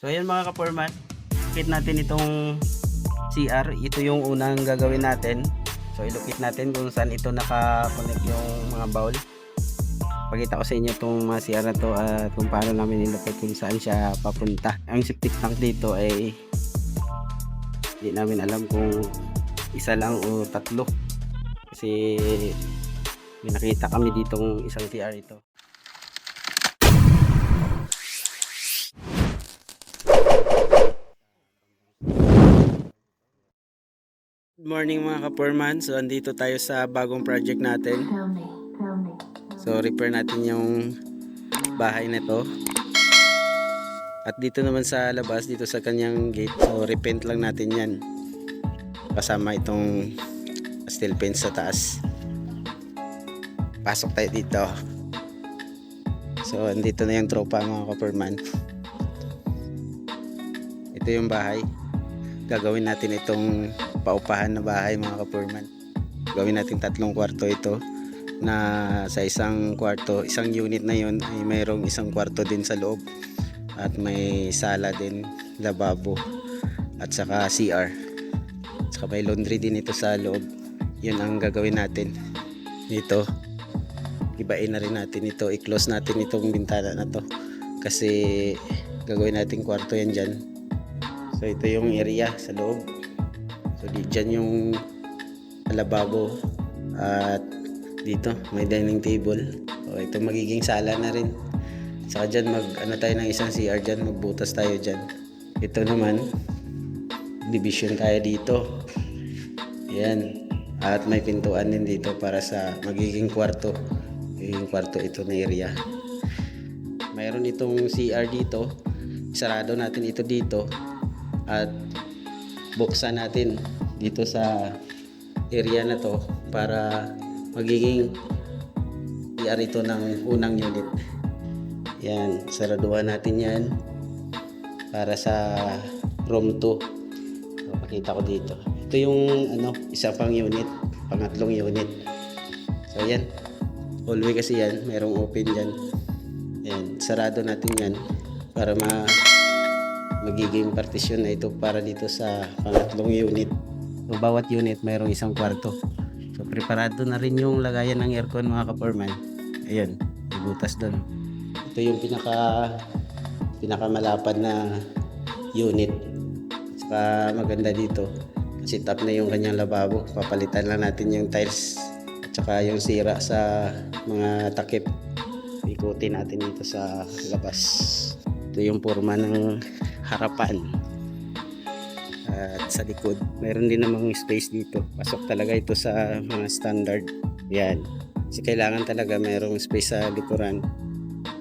So ayan mga ka-foreman, ilukit natin itong CR. Ito yung unang gagawin natin. So ilukit natin kung saan ito naka-connect yung mga bowl. Pakita ko sa inyo itong mga CR na to at kung paano namin ilukit kung saan siya papunta. Ang septic tank dito ay hindi namin alam kung isa lang o tatlo. Kasi may nakita kami ditong isang CR ito. Good morning mga ka-foreman. So andito tayo sa bagong project natin. So repair natin yung bahay na to. At dito naman sa labas, dito sa kanyang gate, so repaint lang natin yan. Kasama itong steel fence sa taas. Pasok tayo dito. So andito na yung tropa mga ka-foreman. Ito yung bahay. Gagawin natin itong paupahan na bahay mga ka-foreman. Gawin natin 3 kwarto ito, na sa isang kwarto, isang unit na yun ay mayroong isang kwarto din sa loob at may sala din, lababo at saka CR, saka may laundry din ito sa loob. Yun ang gagawin natin dito. Ibain na rin natin ito, i-close natin itong bintana na to kasi gagawin natin kwarto yan dyan. So ito yung area sa loob. So dyan yung lababo at dito may dining table. So ito magiging sala na rin. Saka dyan tayo ng isang CR dyan, magbutas tayo dyan. Ito naman division tayo dito. Yan. At may pintuan din dito para sa magiging kwarto. Yung kwarto ito na area. Mayroon itong CR dito. Sarado natin ito dito. At buksan natin dito sa area na to para magiging CR ito ng unang unit. Yan, saraduhan natin yan para sa room 2. So, pakita ko dito. Ito yung isa pang unit, pangatlong unit. So yan, hallway kasi yan, mayroong open dyan. Yan, sarado natin yan para magiging partition na ito para dito sa pangatlong unit. So bawat unit mayroong isang kwarto. So preparado na rin yung lagayan ng aircon mga ka-foreman. Ayun, ibutas doon. Ito yung pinakamalapad na unit. Saka maganda dito, sit up na yung kanyang lababo. Papalitan lang natin yung tiles at saka yung sira sa mga takip. Ikutin natin dito sa labas. Ito yung forma ng harapan. At sa likod mayroon din namang space dito. Pasok talaga ito sa mga standard. Yan, kasi kailangan talaga mayroong space sa likuran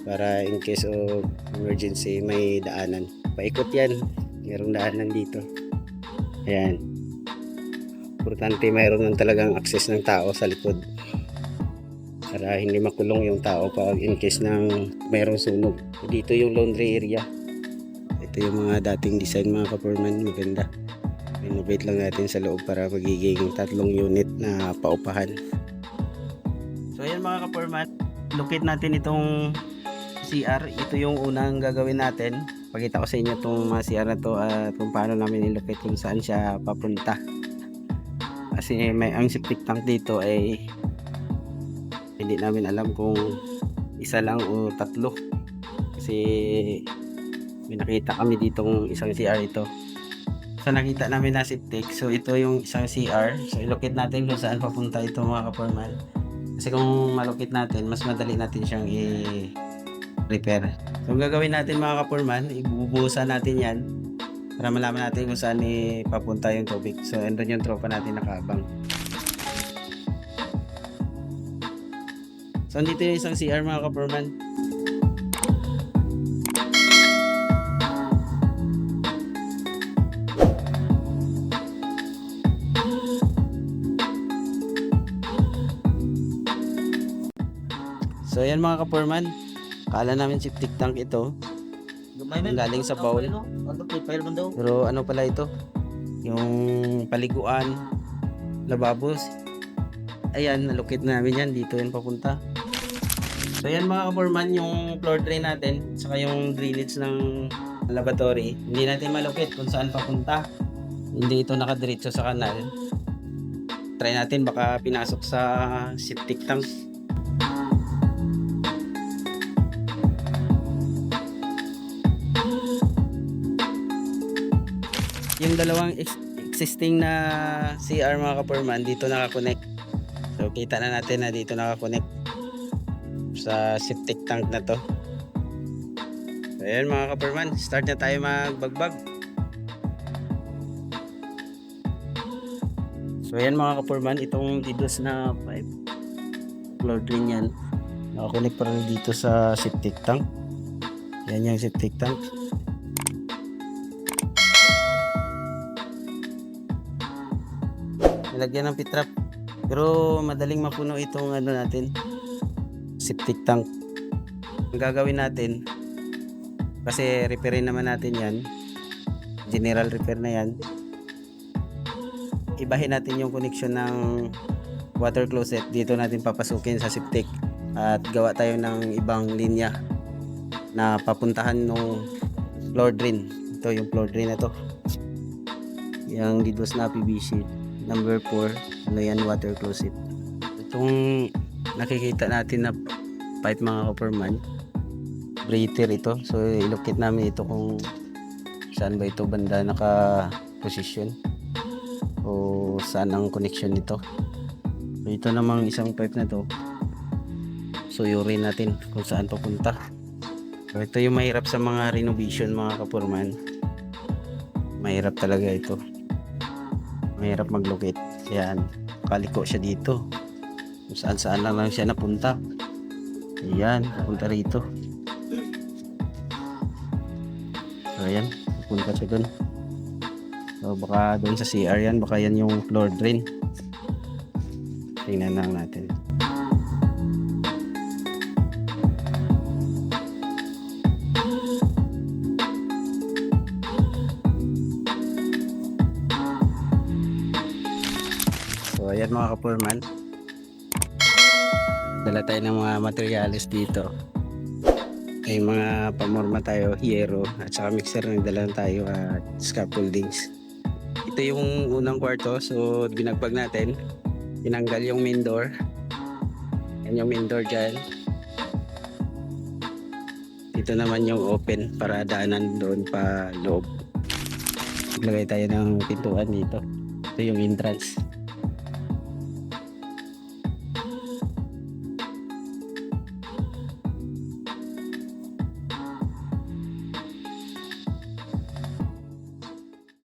para in case of emergency may daanan. Paikot yan, mayroong daanan dito. Ayan, importante mayroon talagang access ng tao sa likod para hindi makulong yung tao pag in case ng mayroong sunog. Dito yung laundry area. Ito yung mga dating design mga ka-foreman, maganda. Renovate lang natin sa loob para magiging 3 unit na paupahan. So ayan mga ka-foreman, locate natin itong CR. Ito yung unang gagawin natin. Pakita ko sa inyo itong mga CR na to at kung paano namin ilocate kung saan siya papunta. Kasi ang septic tank dito ay hindi namin alam kung isa lang o tatlo. Kasi may nakita kami ditong isang CR ito. So nakita namin na septic. So ito yung isang CR. So ilocate natin kung saan papunta ito mga ka-foreman. Kasi kung malocate natin, mas madali natin siyang i-repair. So ang gagawin natin mga ka-foreman, ibubuhusan natin yan para malaman natin kung saan papunta yung tubig. So andun yung tropa natin nakaabang. So andito yung isang CR mga ka-foreman. So ayan mga ka-foreman, kala namin septic tank ito, galing sa bowl. Pero ano pala ito, yung paliguan, lababos. Ayan, nalukit na namin yan, dito yan papunta. So yan mga ka-foreman, yung floor drain natin saka yung drainage ng lavatory. Hindi natin malukit kung saan papunta. Hindi ito nakadiretso sa kanal. Try natin baka pinasok sa septic tank. Yung dalawang existing na CR mga ka-foreman dito nakakonect. So kita na natin na dito nakakonect sa septic tank na to. So ayan mga ka-foreman, start na tayo magbagbag. So ayan mga ka-foreman, itong didos na pipe floor drain yan, nakakonect pa rin dito sa septic tank. Yan yung septic tank. Nilagyan ng pitrap, pero madaling mapuno itong ano natin, septic tank. Ang gagawin natin, kasi repairin naman natin yan, general repair na yan, ibahin natin yung connection ng water closet, dito natin papasukin sa septic at gawa tayo ng ibang linya na papuntahan ng floor drain. Ito yung floor drain na to, yung didos na PVC number 4, ano yan, water closet. Itong nakikita natin na pipe mga ka-foreman, breather ito. So ilukit namin ito kung saan ba ito banda naka-position o saan ang connection nito. So ito namang isang pipe na to, suyurin natin kung saan papunta. So ito yung mahirap sa mga renovation mga ka-foreman, mahirap talaga ito, mahirap maglocate. Yan, kaliko siya dito kung saan lang siya napunta. Ayan, papunta rito. So ayan, papunta siya dun. So baka dun sa CR yan, baka yan yung floor drain. Tingnan lang natin. So ayan mga ka-foreman, dala tayo ng mga materials dito. May mga pamorma tayo, hierro at saka mixer na dala tayo at scaffoldings. Ito yung unang kwarto, so binagbag natin, tinanggal yung main door. Yan yung main door dyan. Ito naman yung open para daanan doon pa loob. Maglagay tayo ng pintuan dito. Ito yung entrance.